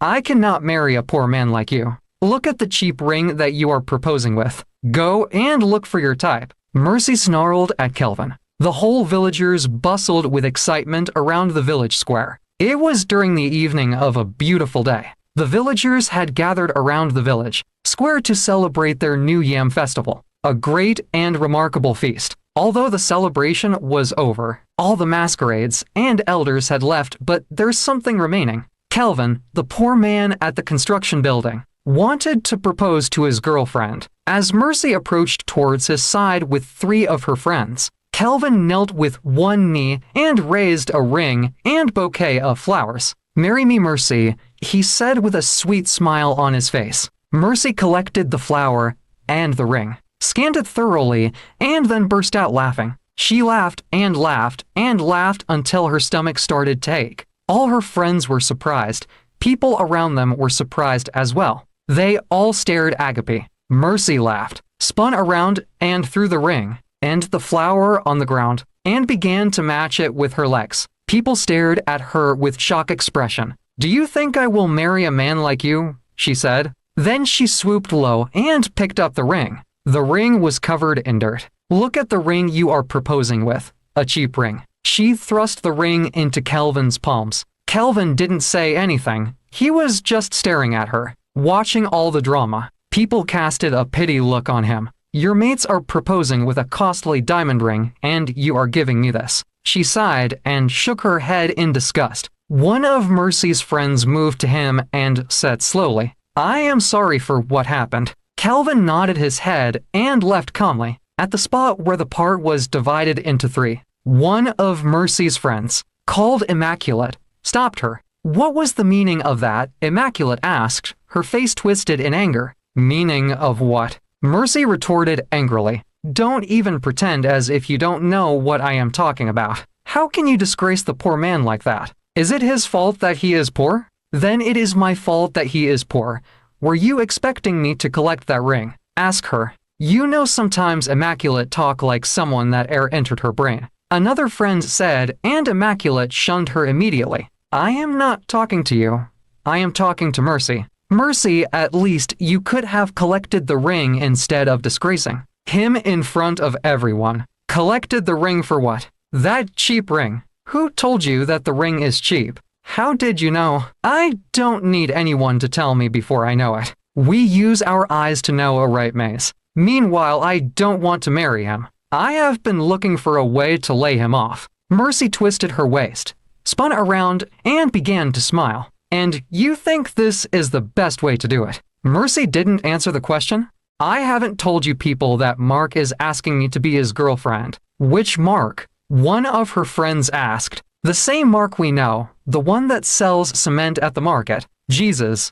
I cannot marry a poor man like you. Look at the cheap ring that you are proposing with. Go and look for your type." Mercy snarled at Kelvin. The whole villagers bustled with excitement around the village square. It was during the evening of a beautiful day. The villagers had gathered around the village square to celebrate their New Yam festival, a great and remarkable feast. Although the celebration was over, all the masquerades and elders had left, but there's something remaining. Kelvin, the poor man at the construction building, wanted to propose to his girlfriend. As Mercy approached towards his side with 3 of her friends, Kelvin knelt with one knee and raised a ring and bouquet of flowers. "Marry me, Mercy," he said with a sweet smile on his face. Mercy collected the flower and the ring, scanned it thoroughly, and then burst out laughing. She laughed and laughed and laughed until her stomach started to ache. All her friends were surprised. People around them were surprised as well. They all stared at Agape. Mercy laughed, spun around and threw the ring and the flower on the ground, and began to match it with her legs. People stared at her with shock expression. "Do you think I will marry a man like you?" she said. Then she swooped low and picked up the ring. The ring was covered in dirt. "Look at the ring you are proposing with. A cheap ring." She thrust the ring into Kelvin's palms. Kelvin didn't say anything. He was just staring at her, watching all the drama. People casted a pity look on him. "Your mates are proposing with a costly diamond ring, and you are giving me this." She sighed and shook her head in disgust. One of Mercy's friends moved to him and said slowly, "I am sorry for what happened." Kelvin nodded his head and left calmly. At the spot where the part was divided into 3, one of Mercy's friends, called Immaculate, stopped her. "What was the meaning of that?" Immaculate asked, her face twisted in anger. "Meaning of what?" Mercy retorted angrily. "Don't even pretend as if you don't know what I am talking about. How can you disgrace the poor man like that? Is it his fault that he is poor? Then it is my fault that he is poor. Were you expecting me to collect that ring? Ask her." You know, sometimes Immaculate talk like someone that air entered her brain. Another friend said, and Immaculate shunned her immediately. "I am not talking to you. I am talking to Mercy." "Mercy, at least you could have collected the ring instead of disgracing him in front of everyone." "Collected the ring for what?" "That cheap ring." "Who told you that the ring is cheap?" "How did you know?" "I don't need anyone to tell me before I know it. We use our eyes to know a right maze. Meanwhile, I don't want to marry him. I have been looking for a way to lay him off." Mercy twisted her waist, spun around, and began to smile. "And you think this is the best way to do it?" Mercy didn't answer the question. "I haven't told you people that Mark is asking me to be his girlfriend." "Which Mark?" one of her friends asked. "The same Mark we know, the one that sells cement at the market." Jesus.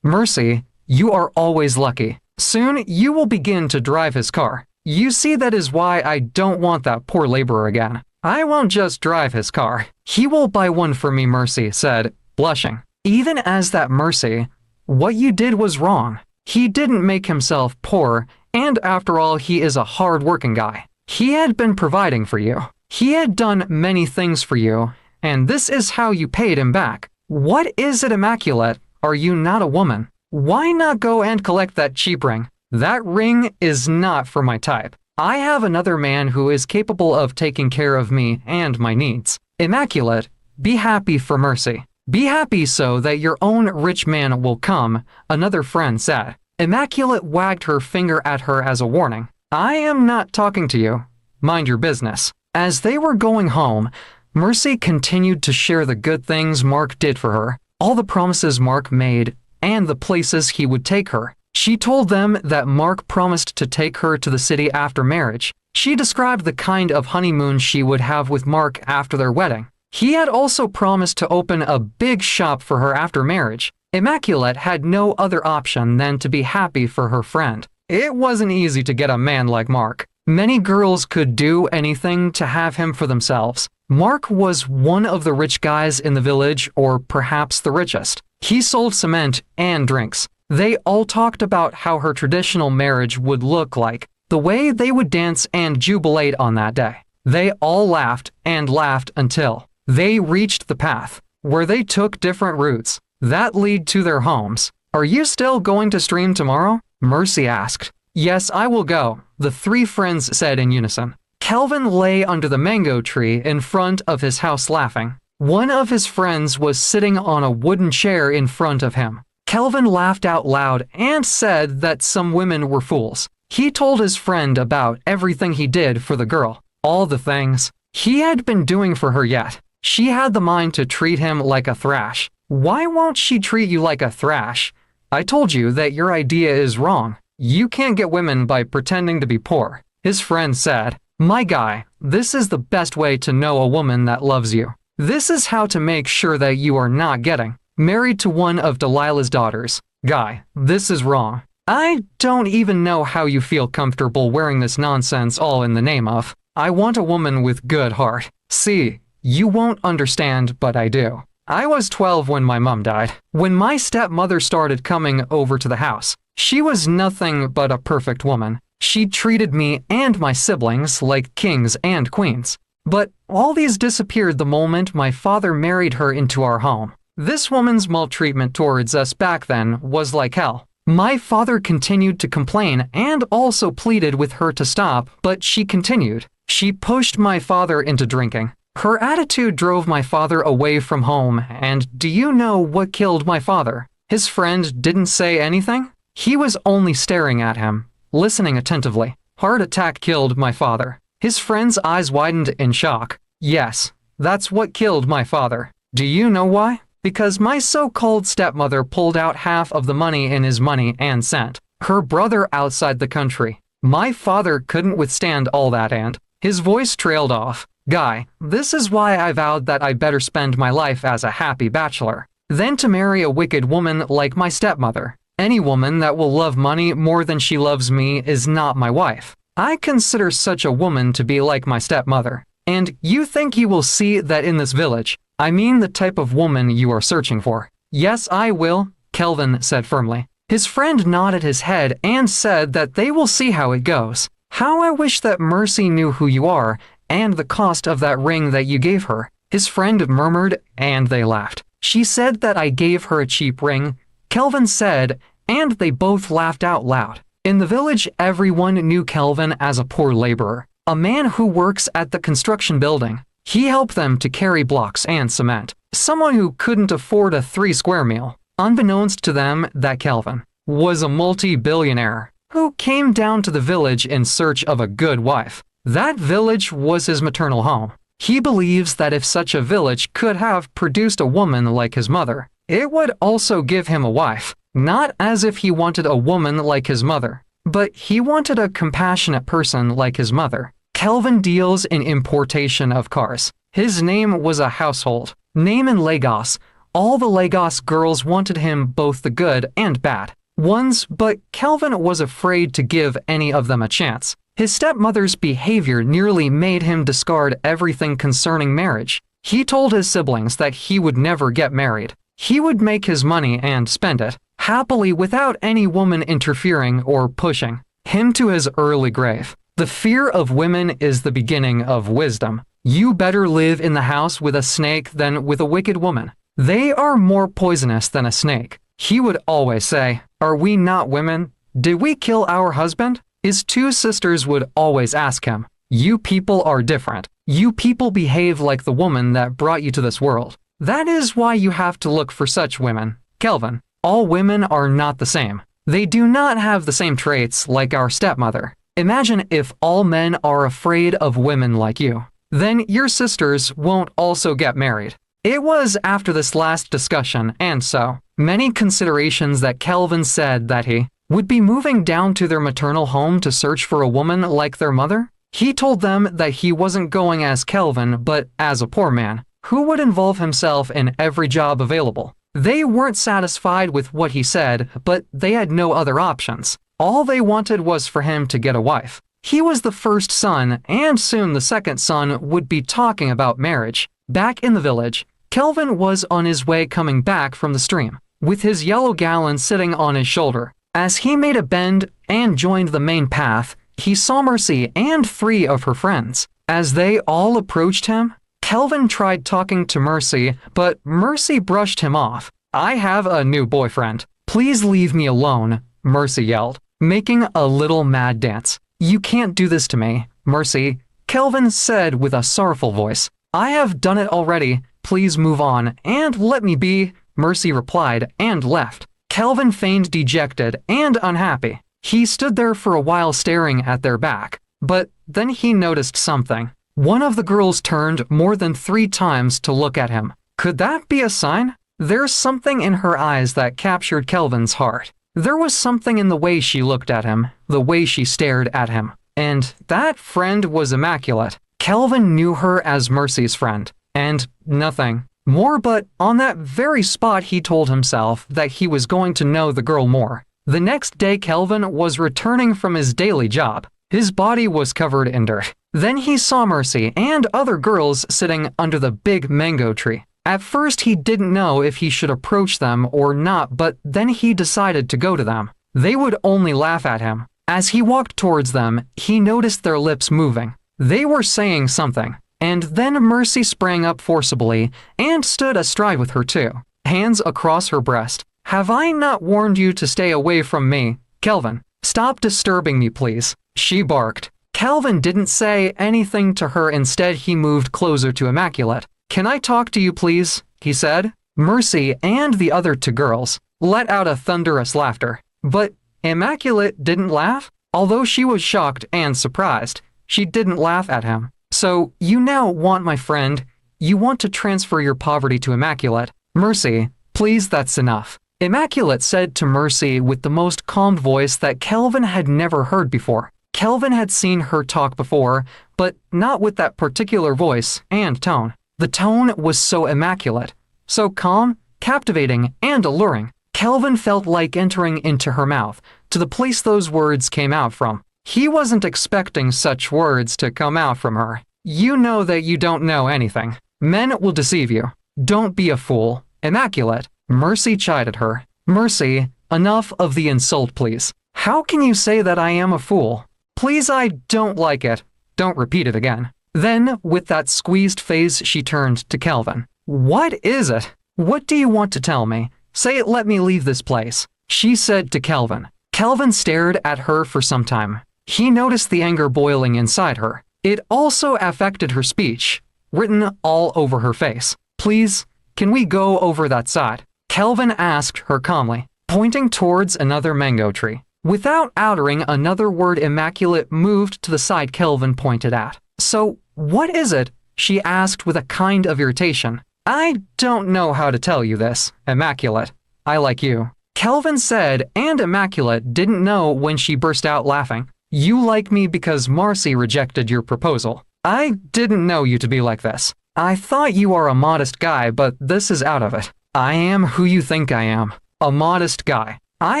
"Mercy, you are always lucky. Soon you will begin to drive his car. You see, that is why I don't want that poor laborer again. I won't just drive his car. He will buy one for me," Mercy said, blushing. "Even as that, Mercy, what you did was wrong. He didn't make himself poor, and after all, he is a hard-working guy. He had been providing for you. He had done many things for you, and this is how you paid him back." "What is it, Immaculate? Are you not a woman? Why not go and collect that cheap ring?" "That ring is not for my type. I have another man who is capable of taking care of me and my needs." "Immaculate, be happy for Mercy. Be happy so that your own rich man will come," another friend said. Immaculate wagged her finger at her as a warning. "I am not talking to you. Mind your business." As they were going home, Mercy continued to share the good things Mark did for her, all the promises Mark made, and the places he would take her. She told them that Mark promised to take her to the city after marriage. She described the kind of honeymoon she would have with Mark after their wedding. He had also promised to open a big shop for her after marriage. Immaculate had no other option than to be happy for her friend. It wasn't easy to get a man like Mark. Many girls could do anything to have him for themselves. Mark was one of the rich guys in the village, or perhaps the richest. He sold cement and drinks. They all talked about how her traditional marriage would look like, the way they would dance and jubilate on that day. They all laughed and laughed until they reached the path, where they took different routes. that lead to their homes. Are you still going to stream tomorrow? Mercy asked. Yes, I will go, the three friends said in unison. Kelvin lay under the mango tree in front of his house laughing. One of his friends was sitting on a wooden chair in front of him. Kelvin laughed out loud and said that some women were fools. He told his friend about everything he did for the girl, all the things he had been doing for her yet. She had the mind to treat him like a thrash. Why won't she treat you like a thrash? I told you that your idea is wrong. You can't get women by pretending to be poor. His friend said, My guy, this is the best way to know a woman that loves you. This is how to make sure that you are not getting married to one of Delilah's daughters. Guy, this is wrong. I don't even know how you feel comfortable wearing this nonsense all in the name of. I want a woman with good heart. See, you won't understand, but I do. I was 12 when my mom died. When my stepmother started coming over to the house, she was nothing but a perfect woman. She treated me and my siblings like kings and queens. But all these disappeared the moment my father married her into our home. This woman's maltreatment towards us back then was like hell. My father continued to complain and also pleaded with her to stop, but she continued. She pushed my father into drinking. Her attitude drove my father away from home, and do you know what killed my father? His friend didn't say anything. He was only staring at him, listening attentively. Heart attack killed my father. His friend's eyes widened in shock. Yes, that's what killed my father. Do you know why? Because my so-called stepmother pulled out half of the money in his money and sent her brother outside the country. My father couldn't withstand all that and his voice trailed off. Guy, this is why I vowed that I better spend my life as a happy bachelor than to marry a wicked woman like my stepmother. Any woman that will love money more than she loves me is not my wife. I consider such a woman to be like my stepmother. And you think you will see that in this village? I mean the type of woman you are searching for. Yes, I will, Kelvin said firmly. His friend nodded his head and said that they will see how it goes. How I wish that Mercy knew who you are and the cost of that ring that you gave her. His friend murmured, and they laughed. She said that I gave her a cheap ring, Kelvin said, and they both laughed out loud. In the village, everyone knew Kelvin as a poor laborer, a man who works at the construction building. He helped them to carry blocks and cement, someone who couldn't afford a 3-square meal. Unbeknownst to them, that Kelvin was a multi-billionaire who came down to the village in search of a good wife. That village was his maternal home. He believes that if such a village could have produced a woman like his mother, it would also give him a wife. Not as if he wanted a woman like his mother, but he wanted a compassionate person like his mother. Kelvin deals in importation of cars. His name was a household name in Lagos. All the Lagos girls wanted him, both the good and bad ones, but Kelvin was afraid to give any of them a chance. His stepmother's behavior nearly made him discard everything concerning marriage. He told his siblings that he would never get married. He would make his money and spend it happily without any woman interfering or pushing him to his early grave. The fear of women is the beginning of wisdom. You better live in the house with a snake than with a wicked woman. They are more poisonous than a snake. He would always say, Are we not women? Did we kill our husband? His 2 sisters would always ask him, You people are different. You people behave like the woman that brought you to this world. That is why you have to look for such women. Kelvin, all women are not the same. They do not have the same traits like our stepmother. Imagine if all men are afraid of women like you. Then your sisters won't also get married. It was after this last discussion and so many considerations that Kelvin said that he would be moving down to their maternal home to search for a woman like their mother. He told them that he wasn't going as Kelvin, but as a poor man, who would involve himself in every job available. They weren't satisfied with what he said, but they had no other options. All they wanted was for him to get a wife. He was the first son, and soon the second son would be talking about marriage. Back in the village, Kelvin was on his way coming back from the stream, with his yellow gallon sitting on his shoulder. As he made a bend and joined the main path, he saw Mercy and 3 of her friends. As they all approached him, Kelvin tried talking to Mercy, but Mercy brushed him off. I have a new boyfriend. Please leave me alone, Mercy yelled, making a little mad dance. You can't do this to me, Mercy, Kelvin said with a sorrowful voice. I have done it already. Please move on and let me be, Mercy replied and left. Kelvin feigned dejected and unhappy. He stood there for a while staring at their back, but then he noticed something. One of the girls turned more than 3 times to look at him. Could that be a sign? There's something in her eyes that captured Kelvin's heart. There was something in the way she looked at him, the way she stared at him. And that friend was immaculate. Kelvin knew her as Mercy's friend, and nothing more, but on that very spot he told himself that he was going to know the girl more. The next day Kelvin was returning from his daily job. His body was covered in dirt. Then he saw Mercy and other girls sitting under the big mango tree. At first he didn't know if he should approach them or not, but then he decided to go to them. They would only laugh at him. As he walked towards them, he noticed their lips moving. They were saying something. And then Mercy sprang up forcibly and stood astride with her too, hands across her breast. Have I not warned you to stay away from me, Kelvin? Stop disturbing me, please, she barked. Kelvin didn't say anything to her. Instead, he moved closer to Immaculate. Can I talk to you, please? He said. Mercy and the other 2 girls let out a thunderous laughter. But Immaculate didn't laugh. Although she was shocked and surprised, she didn't laugh at him. So, you now want my friend? You want to transfer your poverty to Immaculate? Mercy, please, that's enough. Immaculate said to Mercy with the most calm voice that Kelvin had never heard before. Kelvin had seen her talk before, but not with that particular voice and tone. The tone was so immaculate, so calm, captivating, and alluring. Kelvin felt like entering into her mouth, to the place those words came out from. He wasn't expecting such words to come out from her. You know that you don't know anything. Men will deceive you. Don't be a fool. Immaculate. Mercy chided her. Mercy, enough of the insult, please. How can you say that I am a fool? Please, I don't like it. Don't repeat it again. Then, with that squeezed face, she turned to Kelvin. What is it? What do you want to tell me? Say it, let me leave this place, she said to Kelvin. Kelvin stared at her for some time. He noticed the anger boiling inside her. It also affected her speech, written all over her face. Please, can we go over that side? Kelvin asked her calmly, pointing towards another mango tree. Without uttering another word, Immaculate moved to the side Kelvin pointed at. So, what is it? She asked with a kind of irritation. I don't know how to tell you this, Immaculate. I like you, Kelvin said, and Immaculate didn't know when she burst out laughing. You like me because Marcy rejected your proposal. I didn't know you to be like this. I thought you are a modest guy, but this is out of it. I am who you think I am, a modest guy. I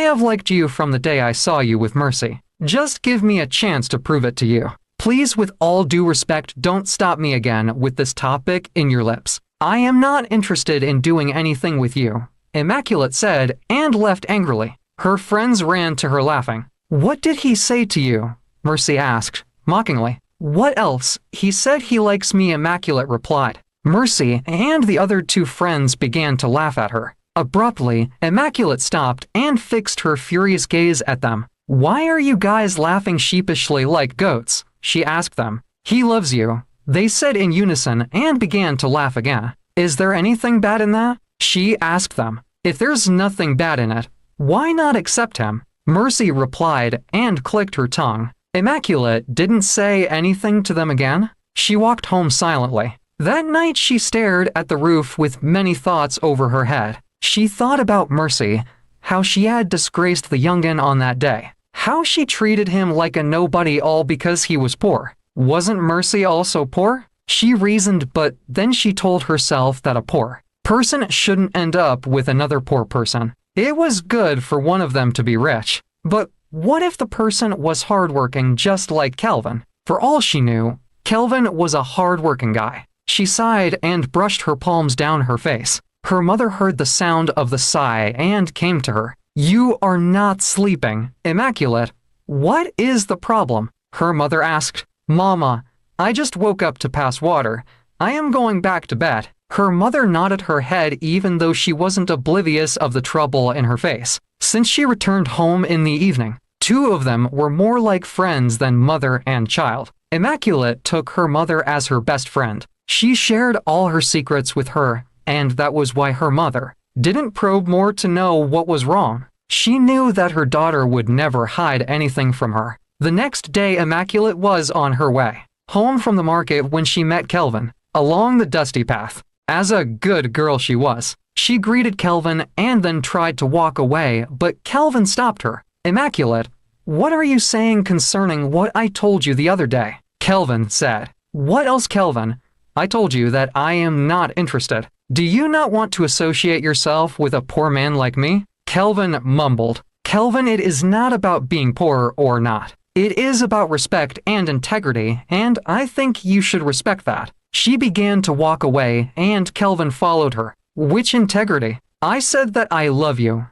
have liked you from the day I saw you with Mercy. Just give me a chance to prove it to you. Please, with all due respect, don't stop me again with this topic in your lips. I am not interested in doing anything with you, Immaculate said, and left angrily. Her friends ran to her laughing. What did he say to you? Mercy asked, mockingly. What else? He said he likes me, Immaculate replied. Mercy and the other 2 friends began to laugh at her. Abruptly, Immaculate stopped and fixed her furious gaze at them. Why are you guys laughing sheepishly like goats? She asked them. He loves you, they said in unison and began to laugh again. Is there anything bad in that? She asked them. If there's nothing bad in it, why not accept him? Mercy replied and clicked her tongue. Immaculate didn't say anything to them again. She walked home silently. That night she stared at the roof with many thoughts over her head. She thought about Mercy, how she had disgraced the youngin on that day, how she treated him like a nobody all because he was poor. Wasn't Mercy also poor? She reasoned, but then she told herself that a poor person shouldn't end up with another poor person. It was good for one of them to be rich. But what if the person was hardworking just like Kelvin? For all she knew, Kelvin was a hardworking guy. She sighed and brushed her palms down her face. Her mother heard the sound of the sigh and came to her. You are not sleeping, Immaculate. What is the problem? Her mother asked. Mama, I just woke up to pass water. I am going back to bed. Her mother nodded her head even though she wasn't oblivious of the trouble in her face. Since she returned home in the evening, two of them were more like friends than mother and child. Immaculate took her mother as her best friend. She shared all her secrets with her, and that was why her mother didn't probe more to know what was wrong. She knew that her daughter would never hide anything from her. The next day, Immaculate was on her way home from the market when she met Kelvin along the dusty path. As a good girl she was, she greeted Kelvin and then tried to walk away, but Kelvin stopped her. "Immaculate, what are you saying concerning what I told you the other day?" Kelvin said. "What else, Kelvin? I told you that I am not interested. Do you not want to associate yourself with a poor man like me?" Kelvin mumbled. "Kelvin, it is not about being poor or not. It is about respect and integrity, and I think you should respect that." She began to walk away, and Kelvin followed her. "Which integrity? I said that I love you.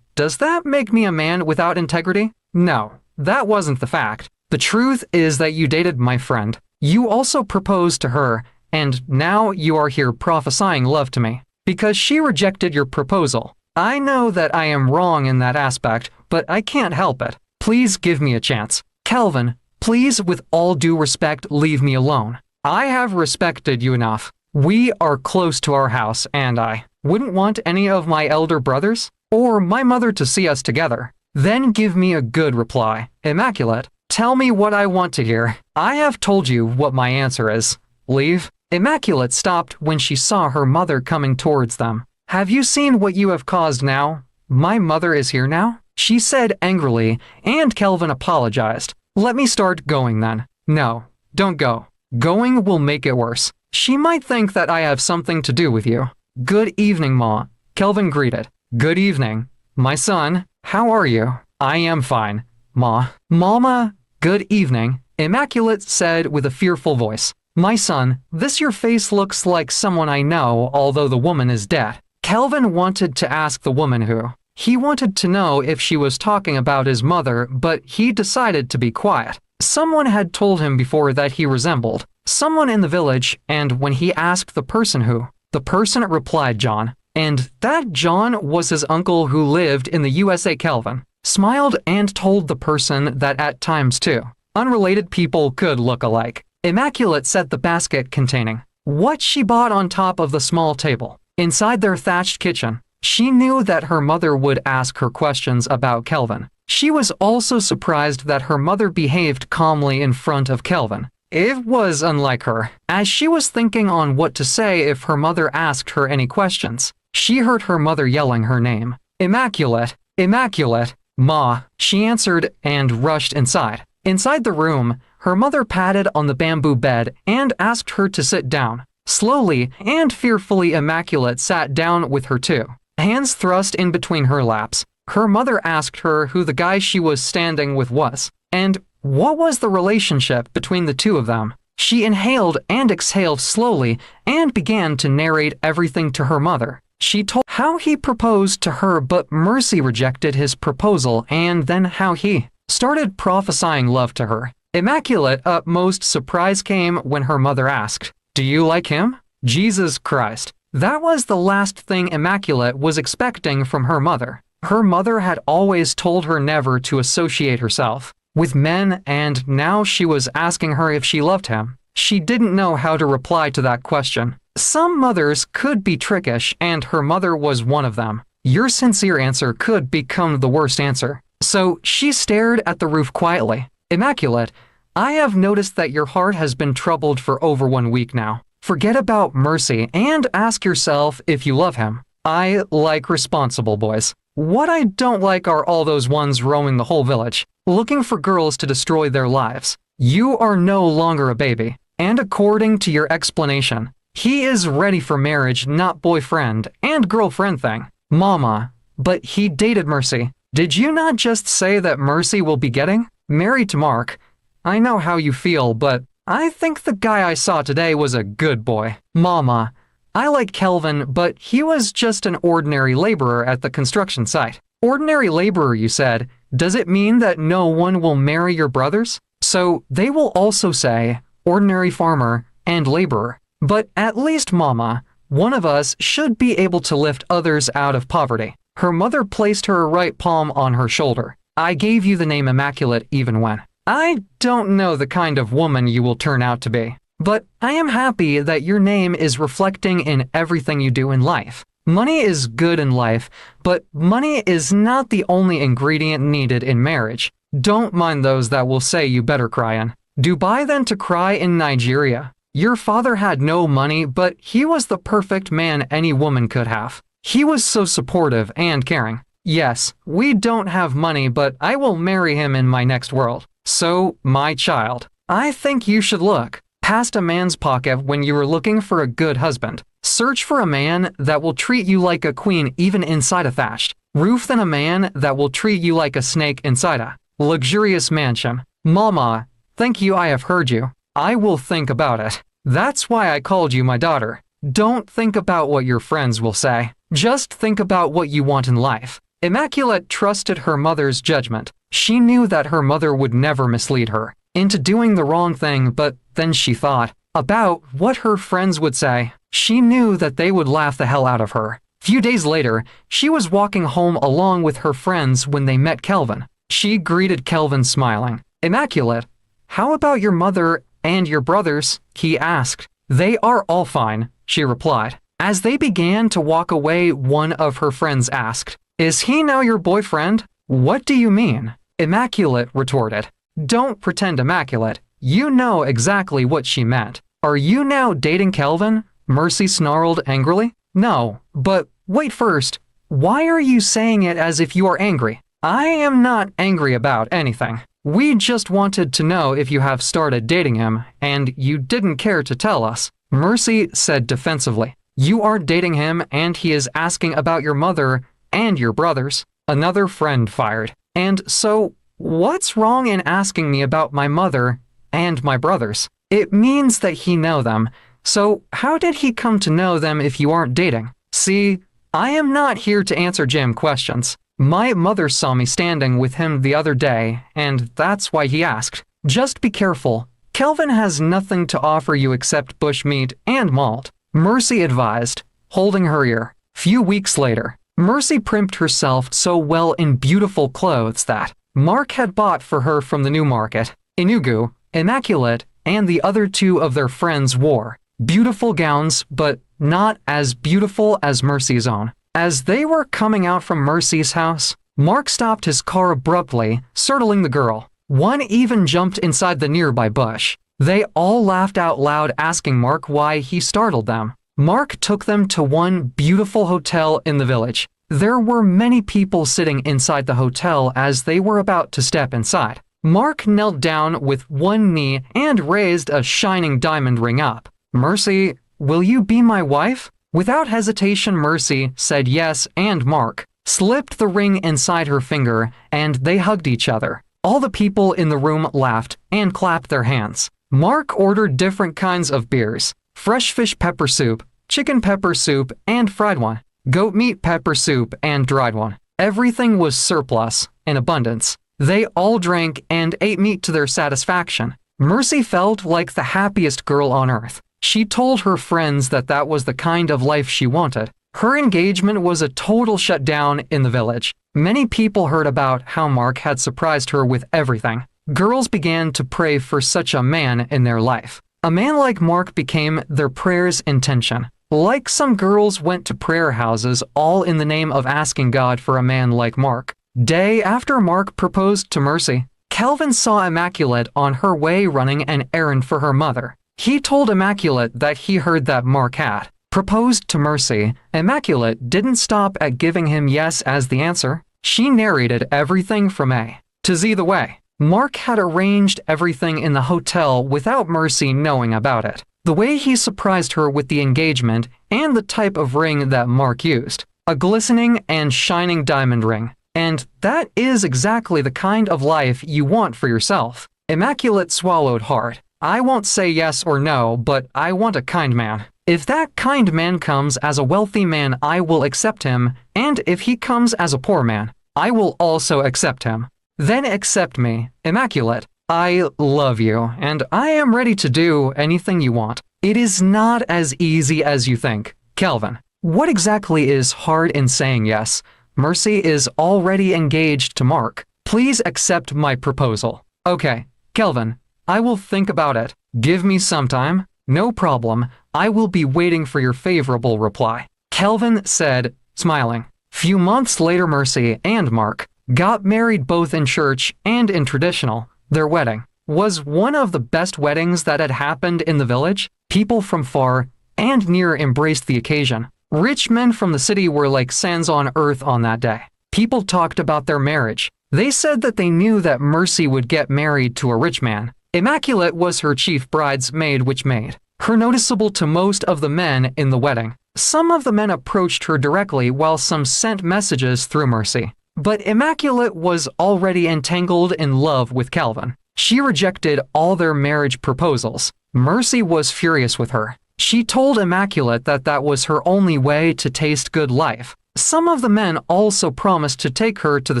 Does that make me a man without integrity?" "No, that wasn't the fact. The truth is that you dated my friend. You also proposed to her, and now you are here prophesying love to me because she rejected your proposal. I know that I am wrong in that aspect, but I can't help it. Please give me a chance. Kelvin, please, with all due respect, leave me alone. I have respected you enough. We are close to our house, and I wouldn't want any of my elder brothers or my mother to see us together. Then give me a good reply. Immaculate, tell me what I want to hear. I have told you what my answer is. Leave." Immaculate stopped when she saw her mother coming towards them. "Have you seen what you have caused now? My mother is here now," she said angrily, and Kelvin apologized. "Let me start going then." "No, don't go. Going will make it worse. She might think that I have something to do with you." "Good evening, Ma," Kelvin greeted. "Good evening. My son, how are you?" "I am fine, Ma." "Mama, good evening," Immaculate said with a fearful voice. "My son, this your face looks like someone I know, although the woman is dead." Kelvin wanted to ask the woman who. He wanted to know if she was talking about his mother, but he decided to be quiet. Someone had told him before that he resembled someone in the village, and when he asked the person who, the person replied John, and that John was his uncle who lived in the USA. Kelvin smiled and told the person that at times too, unrelated people could look alike. Immaculate set the basket containing what she bought on top of the small table. Inside their thatched kitchen, she knew that her mother would ask her questions about Kelvin. She was also surprised that her mother behaved calmly in front of Kelvin. It was unlike her. As she was thinking on what to say if her mother asked her any questions, she heard her mother yelling her name. "Immaculate, Immaculate, Ma," she answered and rushed inside. Inside the room, her mother patted on the bamboo bed and asked her to sit down. Slowly and fearfully, Immaculate sat down with her too, hands thrust in between her laps. Her mother asked her who the guy she was standing with was, and what was the relationship between the two of them. She inhaled and exhaled slowly and began to narrate everything to her mother. She told how he proposed to her but Mercy rejected his proposal, and then how he started prophesying love to her. Immaculate utmost surprise came when her mother asked, "Do you like him?" Jesus Christ. That was the last thing Immaculate was expecting from her mother. Her mother had always told her never to associate herself with men, and now she was asking her if she loved him. She didn't know how to reply to that question. Some mothers could be trickish, and her mother was one of them. Your sincere answer could become the worst answer. So she stared at the roof quietly. "Immaculate, I have noticed that your heart has been troubled for over 1 week now. Forget about Mercy and ask yourself if you love him. I like responsible boys. What I don't like are all those ones roaming the whole village, looking for girls to destroy their lives. You are no longer a baby, and according to your explanation, he is ready for marriage, not boyfriend and girlfriend thing." "Mama, but he dated Mercy. Did you not just say that Mercy will be getting married to Mark? I know how you feel, but I think the guy I saw today was a good boy." "Mama, I like Kelvin, but he was just an ordinary laborer at the construction site." "Ordinary laborer, you said. Does it mean that no one will marry your brothers?" "So they will also say ordinary farmer and laborer." "But at least, Mama, One of us should be able to lift others out of poverty. Her mother placed her right palm on her shoulder. I gave you the name Immaculate even when. I don't know the kind of woman you will turn out to be, but I am happy that your name is reflecting in everything you do in life. Money is good in life, but money is not the only ingredient needed in marriage. Don't mind those that will say you better cry in Dubai than to cry in Nigeria. Your father had no money, but he was the perfect man any woman could have. He was so supportive and caring. Yes, we don't have money, but I will marry him in my next world. So, my child, I think you should look past a man's pocket when you are looking for a good husband. Search for a man that will treat you like a queen even inside a thatched roof than a man that will treat you like a snake inside a luxurious mansion. Mama, thank you, I have heard you. I will think about it. That's why I called you my daughter. Don't think about what your friends will say. Just think about what you want in life. Immaculate trusted her mother's judgment. She knew that her mother would never mislead her into doing the wrong thing, but then she thought about what her friends would say. She knew that they would laugh the hell out of her. Few days later, she was walking home along with her friends when they met Kelvin. She greeted Kelvin smiling. Immaculate, how about your mother and your brothers? He asked. They are all fine, she replied. As they began to walk away, one of her friends asked, Is he now your boyfriend? What do you mean? Immaculate retorted. Don't pretend immaculate. You know exactly what she meant. Are you now dating Kelvin? Mercy snarled angrily. No, but wait first. Why are you saying it as if you are angry? I am not angry about anything. We just wanted to know if you have started dating him, and you didn't care to tell us. Mercy said defensively. You are dating him, and he is asking about your mother and your brothers. Another friend fired. And so, what's wrong in asking me about my mother and my brothers? It means that he know them. So how did he come to know them if you aren't dating? See, I am not here to answer Jim questions. My mother saw me standing with him the other day, and that's why he asked. Just be careful. Kelvin has nothing to offer you except bushmeat and malt. Mercy advised, holding her ear. Few weeks later, Mercy primped herself so well in beautiful clothes that Mark had bought for her from the New Market. Inugu, Immaculate, and the other two of their friends wore beautiful gowns, but not as beautiful as Mercy's own. As they were coming out from Mercy's house, Mark stopped his car abruptly, startling the girl. One even jumped inside the nearby bush. They all laughed out loud, asking Mark why he startled them. Mark took them to one beautiful hotel in the village. There were many people sitting inside the hotel as they were about to step inside. Mark knelt down with one knee and raised a shining diamond ring up. Mercy, will you be my wife? Without hesitation, Mercy said yes, and Mark slipped the ring inside her finger, and they hugged each other. All the people in the room laughed and clapped their hands. Mark ordered different kinds of beers: fresh fish pepper soup, chicken pepper soup, and fried one, goat meat pepper soup, and dried one. Everything was surplus, in abundance. They all drank and ate meat to their satisfaction. Mercy felt like the happiest girl on earth. She told her friends that that was the kind of life she wanted. Her engagement was a total shutdown in the village. Many people heard about how Mark had surprised her with everything. Girls began to pray for such a man in their life. A man like Mark became their prayer's intention. Like some girls went to prayer houses all in the name of asking God for a man like Mark. Day after Mark proposed to Mercy, Kelvin saw Immaculate on her way running an errand for her mother. He told Immaculate that he heard that Mark had proposed to Mercy. Immaculate didn't stop at giving him yes as the answer. She narrated everything from A to Z the way Mark had arranged everything in the hotel without Mercy knowing about it. The way he surprised her with the engagement and the type of ring that Mark used. A glistening and shining diamond ring. And that is exactly the kind of life you want for yourself. Immaculate swallowed hard. I won't say yes or no, but I want a kind man. If that kind man comes as a wealthy man, I will accept him, and if he comes as a poor man, I will also accept him. Then accept me, Immaculate. I love you, and I am ready to do anything you want. It is not as easy as you think. Calvin, what exactly is hard in saying yes? Mercy is already engaged to Mark. Please accept my proposal. Okay, Calvin, I will think about it. Give me some time. No problem. I will be waiting for your favorable reply. Calvin said, smiling. Few months later, Mercy and Mark got married both in church and in traditional. Their wedding was one of the best weddings that had happened in the village. People from far and near embraced the occasion. Rich men from the city were like sands on earth on that day. People talked about their marriage. They said that they knew that Mercy would get married to a rich man. Immaculate was her chief bridesmaid, which made her noticeable to most of the men in the wedding. Some of the men approached her directly while some sent messages through Mercy. But Immaculate was already entangled in love with Calvin. She rejected all their marriage proposals. Mercy was furious with her. She told Immaculate that that was her only way to taste good life. Some of the men also promised to take her to the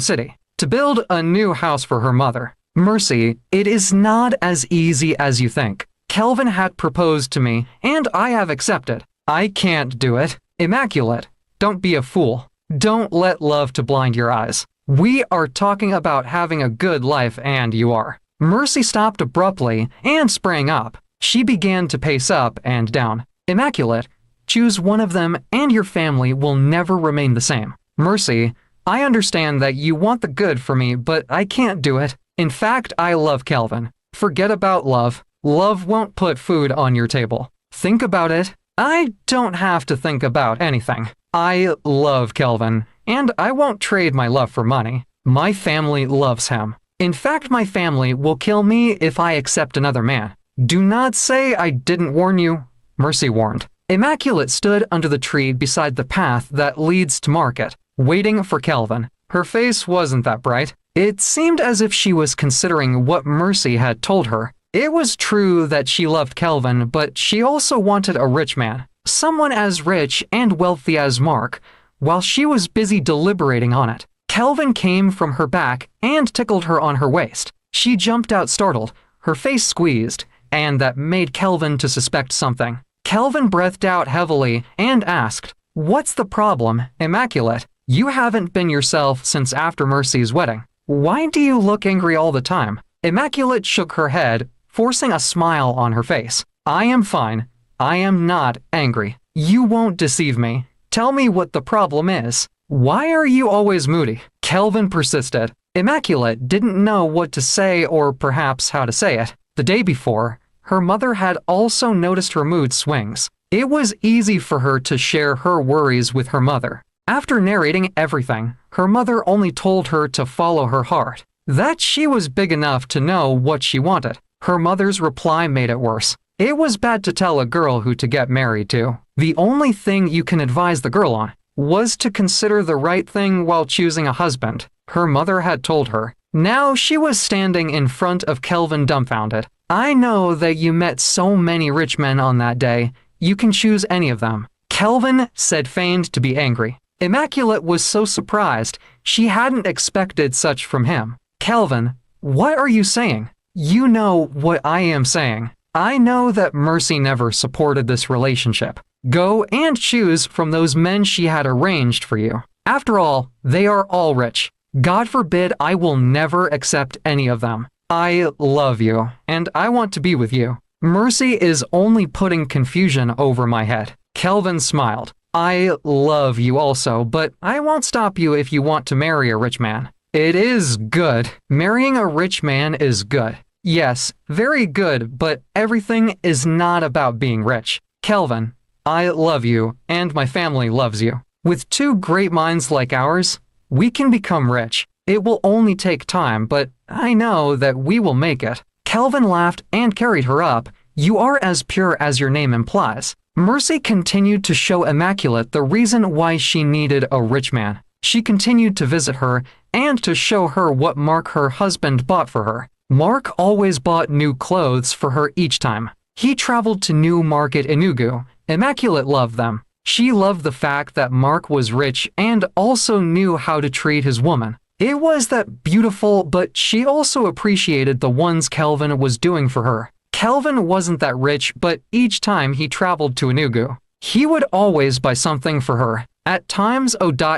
city, to build a new house for her mother. Mercy, it is not as easy as you think. Calvin had proposed to me, and I have accepted. I can't do it. Immaculate, don't be a fool. Don't let love to blind your eyes. We are talking about having a good life, and you are. Mercy stopped abruptly and sprang up. She began to pace up and down. Immaculate, choose one of them and your family will never remain the same. Mercy, I understand that you want the good for me, but I can't do it. In fact, I love Calvin. Forget about love. Love won't put food on your table. Think about it. I don't have to think about anything. I love Calvin, and I won't trade my love for money. My family loves him. In fact, my family will kill me if I accept another man. Do not say I didn't warn you, Mercy warned. Immaculate stood under the tree beside the path that leads to market, waiting for Calvin. Her face wasn't that bright. It seemed as if she was considering what Mercy had told her. It was true that she loved Calvin, but she also wanted a rich man, someone as rich and wealthy as Mark. While she was busy deliberating on it, Calvin came from her back and tickled her on her waist. She jumped out startled, her face squeezed, and that made Calvin to suspect something. Calvin breathed out heavily and asked, "What's the problem, Immaculate? You haven't been yourself since after Mercy's wedding. Why do you look angry all the time?" Immaculate shook her head, forcing a smile on her face. "I am fine. I am not angry. You won't deceive me. Tell me what the problem is. Why are you always moody?" Calvin persisted. Immaculate didn't know what to say or perhaps how to say it. The day before, her mother had also noticed her mood swings. It was easy for her to share her worries with her mother. After narrating everything, her mother only told her to follow her heart, that she was big enough to know what she wanted. Her mother's reply made it worse. It was bad to tell a girl who to get married to. The only thing you can advise the girl on was to consider the right thing while choosing a husband, her mother had told her. Now she was standing in front of Calvin dumbfounded. "I know that you met so many rich men on that day. You can choose any of them." Calvin said, feigned to be angry. Immaculate was so surprised. She hadn't expected such from him. "Calvin, what are you saying?" "You know what I am saying. I know that Mercy never supported this relationship. Go and choose from those men she had arranged for you. After all, they are all rich. God forbid I will never accept any of them. I love you, and I want to be with you. Mercy is only putting confusion over my head." Calvin smiled. "I love you also, but I won't stop you if you want to marry a rich man. It is good. Marrying a rich man is good. Yes, very good, but everything is not about being rich. Calvin, I love you, and my family loves you. With two great minds like ours, we can become rich. It will only take time, but I know that we will make it." Calvin laughed and carried her up. "You are as pure as your name implies." Mercy continued to show Immaculate the reason why she needed a rich man. She continued to visit her and to show her what Mark, her husband, bought for her. Mark always bought new clothes for her each time. He traveled to New Market Enugu. Immaculate loved them. She loved the fact that Mark was rich and also knew how to treat his woman. It was that beautiful, but she also appreciated the ones Calvin was doing for her. Calvin wasn't that rich, but each time he traveled to Enugu, He would always buy something for her. At times,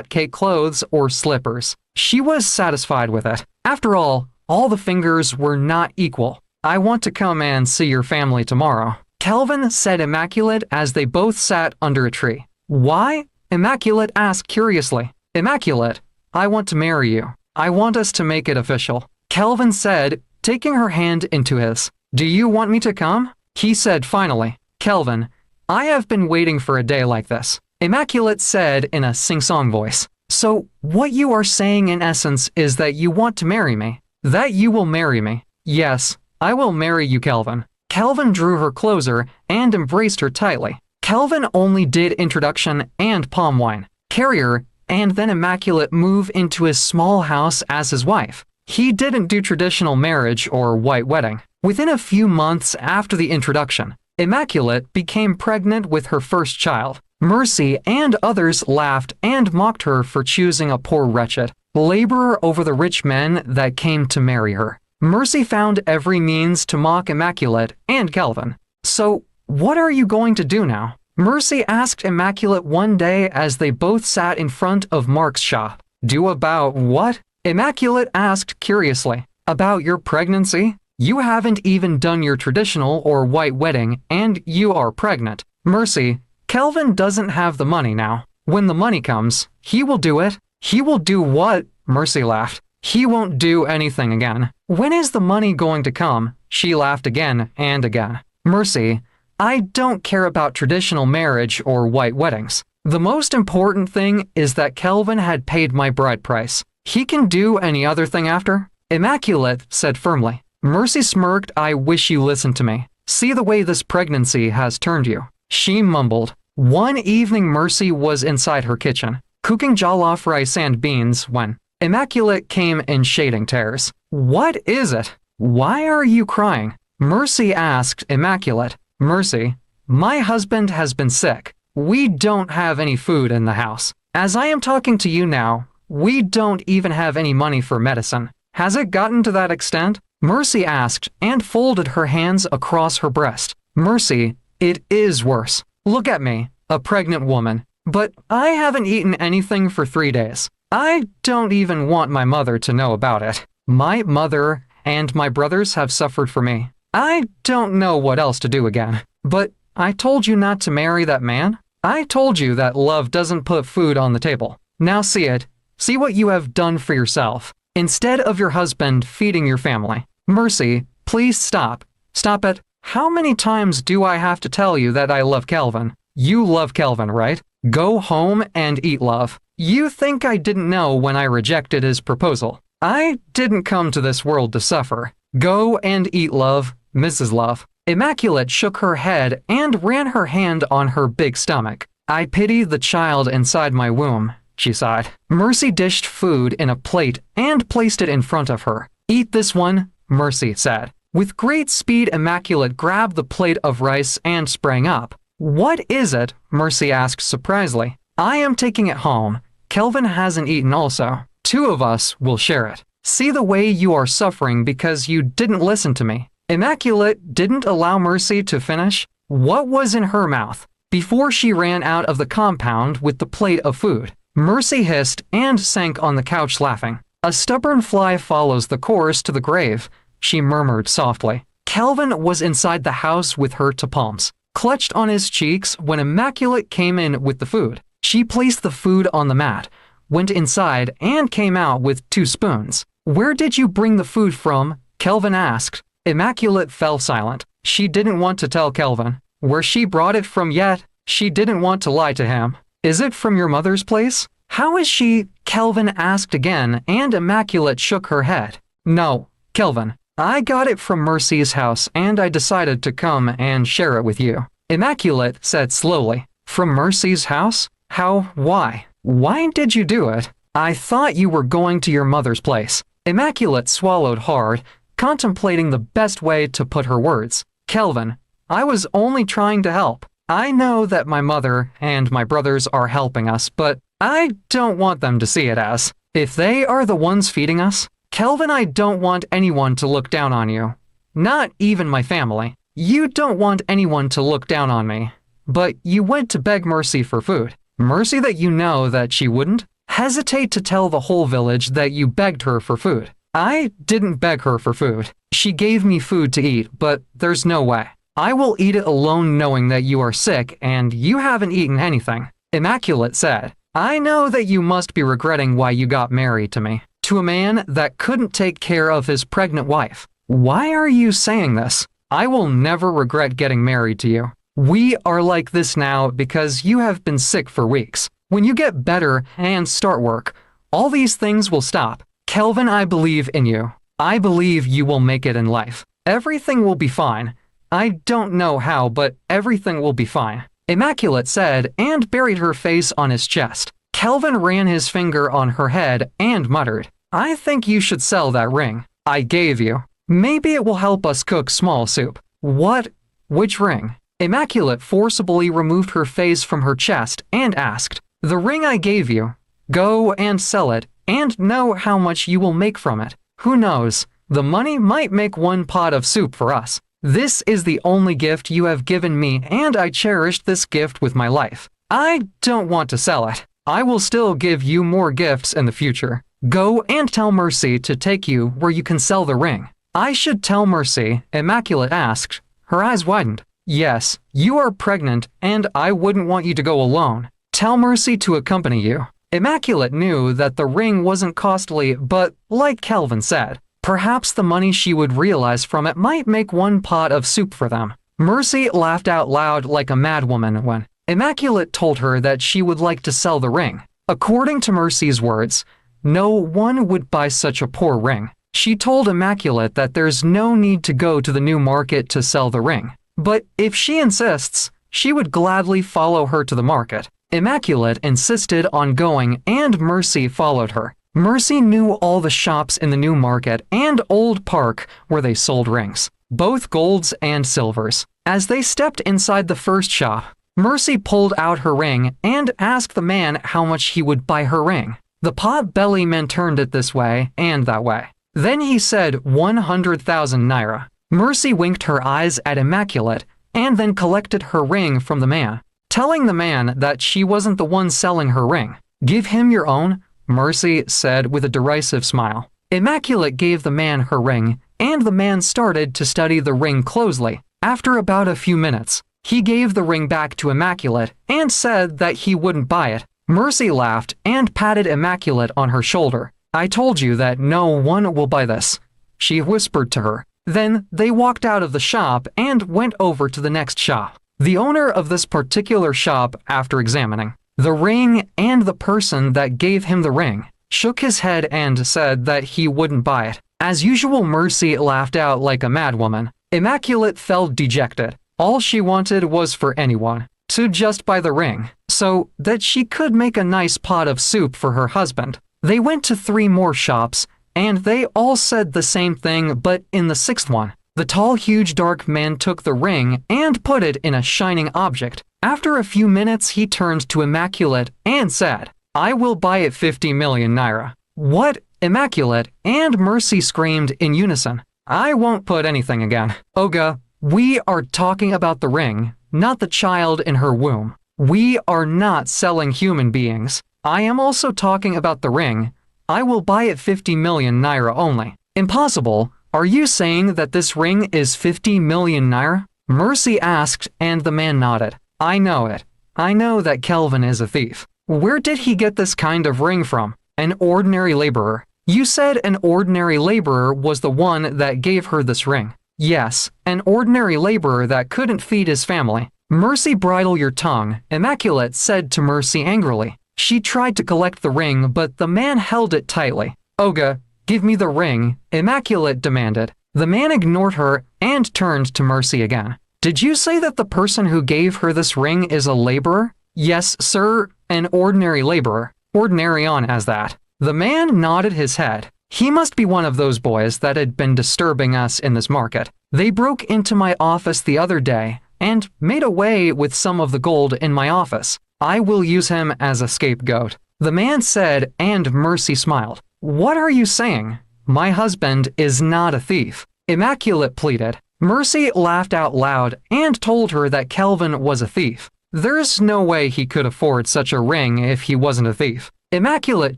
cake clothes or slippers. She was satisfied with it. After all the fingers were not equal. I want to come and see your family tomorrow, Kelvin said Immaculate as they both sat under a tree. Why? Immaculate asked curiously. Immaculate, I want to marry you. I want us to make it official, Kelvin said, taking her hand into his. Do you want me to come? He said finally. Kelvin, I have been waiting for a day like this, Immaculate said in a sing-song voice. So, what you are saying in essence is that you want to marry me. That you will marry me. Yes, I will marry you, Kelvin. Kelvin drew her closer and embraced her tightly. Kelvin only did introduction and palm wine, carrier, and then Immaculate move into his small house as his wife. He didn't do traditional marriage or white wedding. Within a few months after the introduction, Immaculate became pregnant with her first child. Mercy and others laughed and mocked her for choosing a poor wretched laborer over the rich men that came to marry her. Mercy found every means to mock Immaculate and Kelvin. So, what are you going to do now? Mercy asked Immaculate one day as they both sat in front of Mark's shop. Do about what? Immaculate asked curiously. About your pregnancy? You haven't even done your traditional or white wedding, and you are pregnant. Mercy, Kelvin doesn't have the money now. When the money comes, he will do it. He will do what? Mercy laughed. He won't do anything again. When is the money going to come? She laughed again and again. Mercy, I don't care about traditional marriage or white weddings. The most important thing is that Kelvin had paid my bride price. He can do any other thing after? Immaculate said firmly. Mercy smirked. I wish you listened to me. See the way this pregnancy has turned you. She mumbled. One evening Mercy was inside her kitchen, cooking jollof rice and beans when Immaculate came in shading tears. What is it? Why are you crying? Mercy asked Immaculate. Mercy, my husband has been sick. We don't have any food in the house. As I am talking to you now, we don't even have any money for medicine. Has it gotten to that extent? Mercy asked and folded her hands across her breast. Mercy, it is worse. Look at me, a pregnant woman. But I haven't eaten anything for 3 days. I don't even want my mother to know about it. My mother and my brothers have suffered for me. I don't know what else to do again. But I told you not to marry that man. I told you that love doesn't put food on the table. Now see it. See what you have done for yourself. Instead of your husband feeding your family. Mercy, please stop. Stop it. How many times do I have to tell you that I love Kelvin? You love Kelvin, right? Go home and eat, love. You think I didn't know when I rejected his proposal. I didn't come to this world to suffer. Go and eat, love, Mrs. Love. Immaculate shook her head and ran her hand on her big stomach. I pity the child inside my womb, she sighed. Mercy dished food in a plate and placed it in front of her. Eat this one, Mercy said. With great speed, Immaculate grabbed the plate of rice and sprang up. What is it? Mercy asked surprisingly. I am taking it home. Kelvin hasn't eaten also. 2 of us will share it. See the way you are suffering because you didn't listen to me. Immaculate didn't allow Mercy to finish. What was in her mouth? Before she ran out of the compound with the plate of food, Mercy hissed and sank on the couch laughing. A stubborn fly follows the course to the grave, she murmured softly. Kelvin was inside the house with her to palms, clutched on his cheeks when Immaculate came in with the food. She placed the food on the mat, went inside, and came out with 2 spoons. Where did you bring the food from? Kelvin asked. Immaculate fell silent. She didn't want to tell Kelvin. Where she brought it from yet, she didn't want to lie to him. Is it from your mother's place? How is she? Kelvin asked again, and Immaculate shook her head. No, Kelvin. I got it from Mercy's house, and I decided to come and share it with you. Immaculate said slowly. From Mercy's house? How? Why? Why did you do it? I thought you were going to your mother's place. Immaculate swallowed hard, contemplating the best way to put her words. Kelvin, I was only trying to help. I know that my mother and my brothers are helping us, but I don't want them to see it as if they are the ones feeding us. Kelvin, I don't want anyone to look down on you. Not even my family. You don't want anyone to look down on me. but you went to beg Mercy for food. Mercy that you know that she wouldn't hesitate to tell the whole village that you begged her for food. I didn't beg her for food. She gave me food to eat, but there's no way. I will eat it alone knowing that you are sick and you haven't eaten anything. Immaculate said, I know that you must be regretting why you got married to me, to a man that couldn't take care of his pregnant wife. Why are you saying this? I will never regret getting married to you. We are like this now because you have been sick for weeks. When you get better and start work, all these things will stop. Kelvin, I believe in you. I believe you will make it in life. Everything will be fine. I don't know how, but everything will be fine. Immaculate said and buried her face on his chest. Kelvin ran his finger on her head and muttered, I think you should sell that ring I gave you. Maybe it will help us cook small soup. What? Which ring? Immaculate forcibly removed her face from her chest and asked, The ring I gave you. Go and sell it and know how much you will make from it. Who knows? The money might make one pot of soup for us. This is the only gift you have given me and I cherished this gift with my life. I don't want to sell it. I will still give you more gifts in the future. Go and tell Mercy to take you where you can sell the ring. I should tell Mercy, Immaculate asked. Her eyes widened. Yes, you are pregnant and I wouldn't want you to go alone. Tell Mercy to accompany you. Immaculate knew that the ring wasn't costly, but like Kelvin said, perhaps the money she would realize from it might make one pot of soup for them. Mercy laughed out loud like a madwoman when Immaculate told her that she would like to sell the ring. According to Mercy's words, no one would buy such a poor ring. She told Immaculate that there's no need to go to the new market to sell the ring. But if she insists, she would gladly follow her to the market. Immaculate insisted on going and Mercy followed her. Mercy knew all the shops in the new market and old park where they sold rings, both golds and silvers. As they stepped inside the first shop, Mercy pulled out her ring and asked the man how much he would buy her ring. The pot-belly man turned it this way and that way. Then he said 100,000 naira. Mercy winked her eyes at Immaculate and then collected her ring from the man, telling the man that she wasn't the one selling her ring. Give him your own, Mercy said with a derisive smile. Immaculate gave the man her ring, and the man started to study the ring closely. After about a few minutes, he gave the ring back to Immaculate and said that he wouldn't buy it. Mercy laughed and patted Immaculate on her shoulder. I told you that no one will buy this, she whispered to her. Then they walked out of the shop and went over to the next shop. The owner of this particular shop, after examining the ring and the person that gave him the ring, shook his head and said that he wouldn't buy it. As usual, Mercy laughed out like a madwoman. Immaculate felt dejected. All she wanted was for anyone to just buy the ring, so that she could make a nice pot of soup for her husband. They went to 3 more shops, and they all said the same thing, but in the 6th one, the tall, huge, dark man took the ring and put it in a shining object. After a few minutes, he turned to Immaculate and said, I will buy it 50 million naira. What? Immaculate and Mercy screamed in unison. I won't put anything again. Oga, we are talking about the ring, not the child in her womb. We are not selling human beings. I am also talking about the ring. I will buy it 50 million naira only. Impossible. Are you saying that this ring is 50 million naira? Mercy asked, and the man nodded. I know it. I know that Kelvin is a thief. Where did he get this kind of ring from? An ordinary laborer. You said an ordinary laborer was the one that gave her this ring. Yes, an ordinary laborer that couldn't feed his family. Mercy, bridle your tongue, Immaculate said to Mercy angrily. She tried to collect the ring, but the man held it tightly. Oga, give me the ring, Immaculate demanded. The man ignored her and turned to Mercy again. Did you say that the person who gave her this ring is a laborer? Yes, sir, an ordinary laborer. Ordinary on as that. The man nodded his head. He must be one of those boys that had been disturbing us in this market. They broke into my office the other day and made away with some of the gold in my office. I will use him as a scapegoat. The man said, and Mercy smiled. What are you saying? My husband is not a thief. Immaculate pleaded. Mercy laughed out loud and told her that Kelvin was a thief. There's no way he could afford such a ring if he wasn't a thief. Immaculate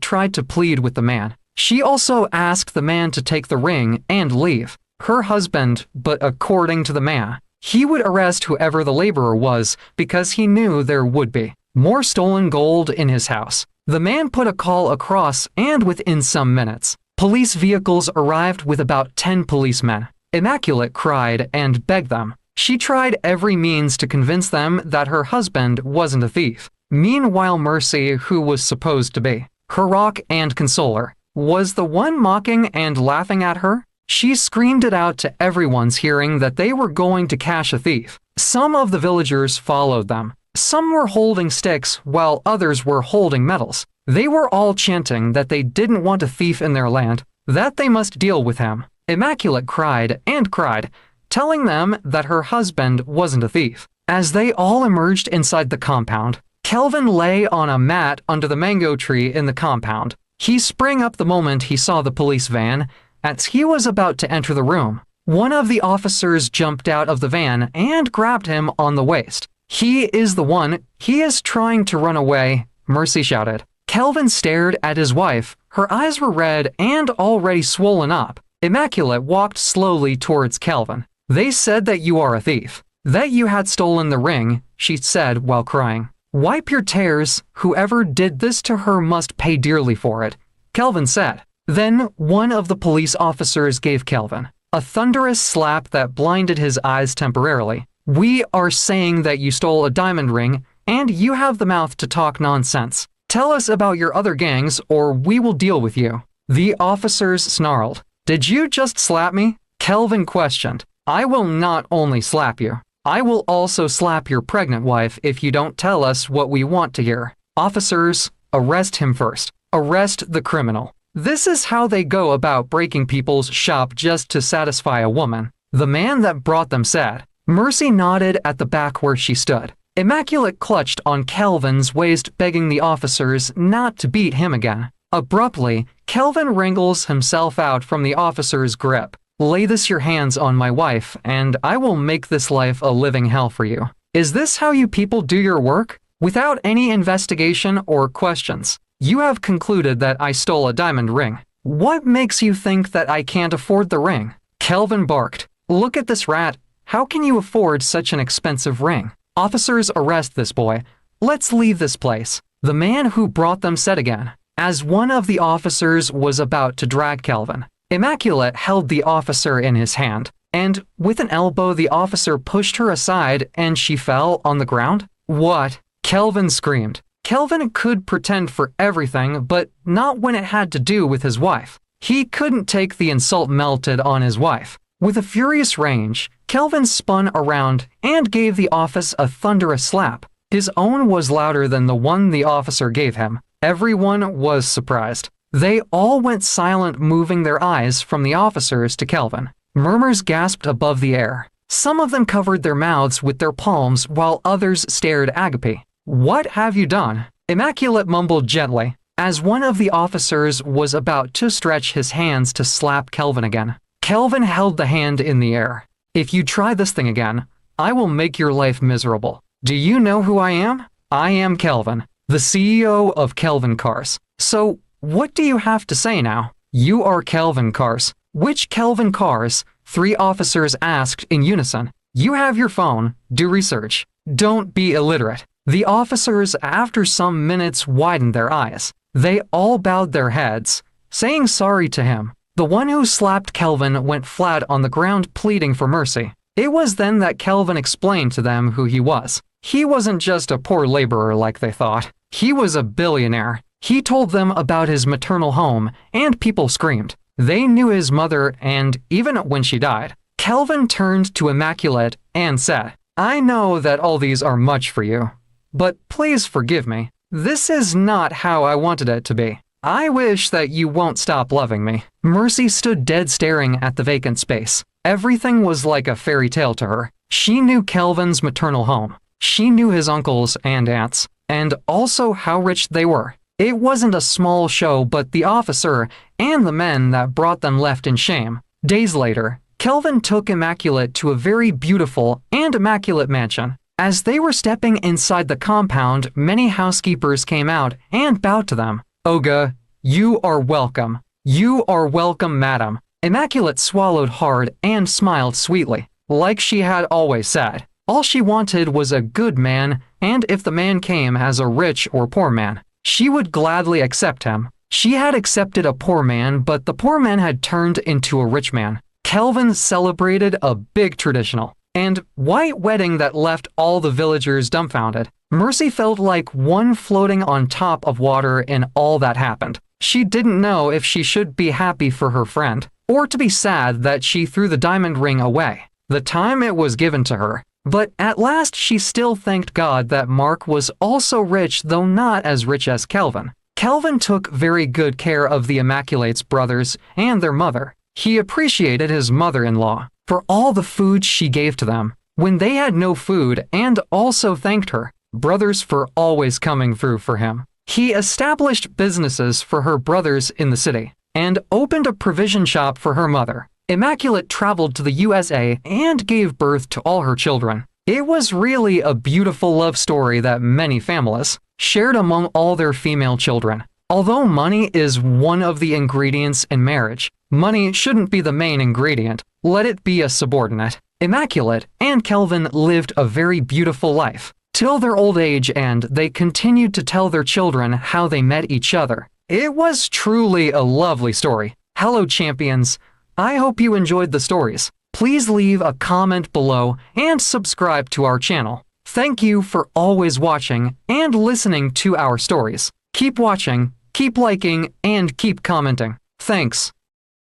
tried to plead with the man. She also asked the man to take the ring and leave. Her husband, but according to the man, he would arrest whoever the laborer was because he knew there would be more stolen gold in his house. The man put a call across, and within some minutes, police vehicles arrived with about 10 policemen. Immaculate cried and begged them. She tried every means to convince them that her husband wasn't a thief. Meanwhile, Mercy, who was supposed to be her rock and consoler, was the one mocking and laughing at her. She screamed it out to everyone's hearing that they were going to catch a thief. Some of the villagers followed them. Some were holding sticks while others were holding medals. They were all chanting that they didn't want a thief in their land, that they must deal with him. Immaculate cried and cried, telling them that her husband wasn't a thief. As they all emerged inside the compound, Kelvin lay on a mat under the mango tree in the compound. He sprang up the moment he saw the police van. As he was about to enter the room, one of the officers jumped out of the van and grabbed him on the waist. "He is the one. He is trying to run away," Mercy shouted. Kelvin stared at his wife. Her eyes were red and already swollen up. Immaculate walked slowly towards Kelvin. "They said that you are a thief, that you had stolen the ring," she said while crying. "Wipe your tears. Whoever did this to her must pay dearly for it," Kelvin said. Then one of the police officers gave Kelvin a thunderous slap that blinded his eyes temporarily. "We are saying that you stole a diamond ring, and you have the mouth to talk nonsense. Tell us about your other gangs, or we will deal with you." The officers snarled. "Did you just slap me?" Kelvin questioned. "I will not only slap you, I will also slap your pregnant wife if you don't tell us what we want to hear." "Officers, arrest him first. Arrest the criminal. This is how they go about breaking people's shop just to satisfy a woman," the man that brought them said. Mercy nodded at the back where she stood. Immaculate clutched on Kelvin's waist, begging the officers not to beat him again. Abruptly, Kelvin wrangles himself out from the officer's grip. "Lay this your hands on my wife, and I will make this life a living hell for you. Is this how you people do your work? Without any investigation or questions, you have concluded that I stole a diamond ring. What makes you think that I can't afford the ring?" Kelvin barked. "Look at this rat. How can you afford such an expensive ring? Officers, arrest this boy. Let's leave this place," the man who brought them said again. As one of the officers was about to drag Kelvin, Immaculate held the officer in his hand, and with an elbow the officer pushed her aside and she fell on the ground. "What?" Kelvin screamed. Kelvin could pretend for everything, but not when it had to do with his wife. He couldn't take the insult melted on his wife. With a furious rage, Kelvin spun around and gave the officer a thunderous slap. His own was louder than the one the officer gave him. Everyone was surprised. They all went silent, moving their eyes from the officers to Kelvin. Murmurs gasped above the air. Some of them covered their mouths with their palms while others stared agape. "What have you done?" Immaculate mumbled gently, as one of the officers was about to stretch his hands to slap Kelvin again. Kelvin held the hand in the air. "If you try this thing again, I will make your life miserable. Do you know who I am? I am Kelvin, the CEO of Kelvin Cars. So, what do you have to say now?" "You are Kelvin Cars." "Which Kelvin Cars?" 3 officers asked in unison. "You have your phone. Do research. Don't be illiterate." The officers, after some minutes, widened their eyes. They all bowed their heads, saying sorry to him. The one who slapped Kelvin went flat on the ground, pleading for mercy. It was then that Kelvin explained to them who he was. He wasn't just a poor laborer like they thought. He was a billionaire. He told them about his maternal home, and people screamed. They knew his mother, and even when she died, Kelvin turned to Immaculate and said, "I know that all these are much for you, but please forgive me. This is not how I wanted it to be. I wish that you won't stop loving me." Mercy stood dead, staring at the vacant space. Everything was like a fairy tale to her. She knew Kelvin's maternal home. She knew his uncles and aunts, and also how rich they were. It wasn't a small show, but the officer and the men that brought them left in shame. Days later, Kelvin took Immaculate to a very beautiful and immaculate mansion. As they were stepping inside the compound, many housekeepers came out and bowed to them. "Olga, you are welcome. You are welcome, madam." Immaculate swallowed hard and smiled sweetly, like she had always said. All she wanted was a good man, and if the man came as a rich or poor man, she would gladly accept him. She had accepted a poor man, but the poor man had turned into a rich man. Kelvin celebrated a big traditional and white wedding that left all the villagers dumbfounded. Mercy felt like one floating on top of water in all that happened. She didn't know if she should be happy for her friend, or to be sad that she threw the diamond ring away the time it was given to her. But at last she still thanked God that Mark was also rich, though not as rich as Kelvin. Kelvin took very good care of the Immaculate's brothers and their mother. He appreciated his mother-in-law for all the food she gave to them when they had no food, and also thanked her brothers for always coming through for him. He established businesses for her brothers in the city and opened a provision shop for her mother. Immaculate traveled to the USA and gave birth to all her children. It was really a beautiful love story that many families shared among all their female children. Although money is one of the ingredients in marriage, money shouldn't be the main ingredient. Let it be a subordinate. Immaculate and Kelvin lived a very beautiful life till their old age, and they continued to tell their children how they met each other. It was truly a lovely story. Hello, champions. I hope you enjoyed the stories. Please leave a comment below and subscribe to our channel. Thank you for always watching and listening to our stories. Keep watching, keep liking, and keep commenting. Thanks.